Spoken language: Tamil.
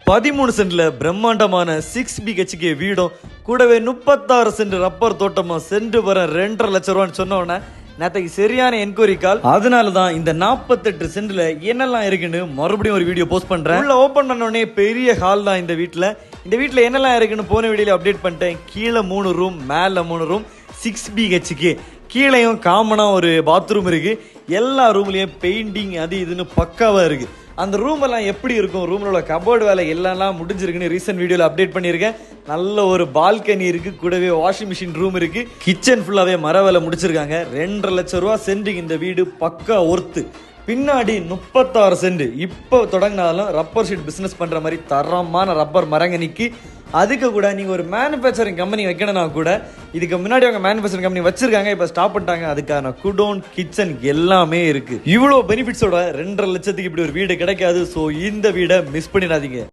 13 சென்ட்ல பிரம்மாண்டமான 6 BHK வீடும் கூடவே 36 சென்ட் ரப்பர் தோட்டமும் சென்ட் வர 2.5 லட்சம் ரூபான்னு சொன்ன உடனே நேற்றுக்கு சரியான என்கொயரி கால். அதனால தான் இந்த 48 சென்ட்ல என்னெல்லாம் இருக்குன்னு மறுபடியும் ஒரு வீடியோ போஸ்ட் பண்றேன். உள்ள ஓபன் பண்ண உடனே பெரிய ஹால் தான் இந்த வீட்டுல என்னெல்லாம் இருக்குன்னு போன வீடியோல அப்டேட் பண்ணிட்டேன். கீழே 3 ரூம், மேல 3 ரூம், 6 BHK. கீழேயும் காமனா ஒரு பாத்ரூம் இருக்கு. எல்லா ரூம்லயும் பெயிண்டிங் அது இதுன்னு பக்காவா இருக்கு. அந்த ரூம் எல்லாம் எப்படி இருக்கும், ரூம்ல உள்ள கபோர்டு வேலை எல்லாம் முடிஞ்சிருக்குன்னு ரீசெண்ட் வீடியோல அப்டேட் பண்ணியிருக்கேன். நல்ல ஒரு பால்கனி இருக்கு, கூடவே வாஷிங் மிஷின் ரூம் இருக்கு. கிச்சன் ஃபுல்லாவே மர வேலை முடிச்சிருக்காங்க. 2.5 லட்சம் ரூபா சென்ட்டுக்கு இந்த வீடு பக்கா ஒர்த்து. பின்னாடி 36 சென்ட். இப்போ தொடங்கினாலும் ரப்பர் ஷீட் பிசினஸ் பண்ற மாதிரி தரமான ரப்பர் மரங்கனிக்கு. அதுக்கு கூட நீங்க ஒரு மேனுஃபேக்சரிங் கம்பெனி வைக்கணும்னா கூட, இதுக்கு முன்னாடி அவங்க மேனுஃபேக்சரிங் கம்பெனி வச்சிருக்காங்க, இப்ப ஸ்டாப் பண்ணிட்டாங்க. அதுக்கான குடோன், கிச்சன் எல்லாமே இருக்கு. இவ்வளவு பெனிஃபிட்ஸோட 2.5 லட்சத்துக்கு இப்படி ஒரு வீடு கிடைக்காது. சோ இந்த வீடை மிஸ் பண்ணிடாதீங்க.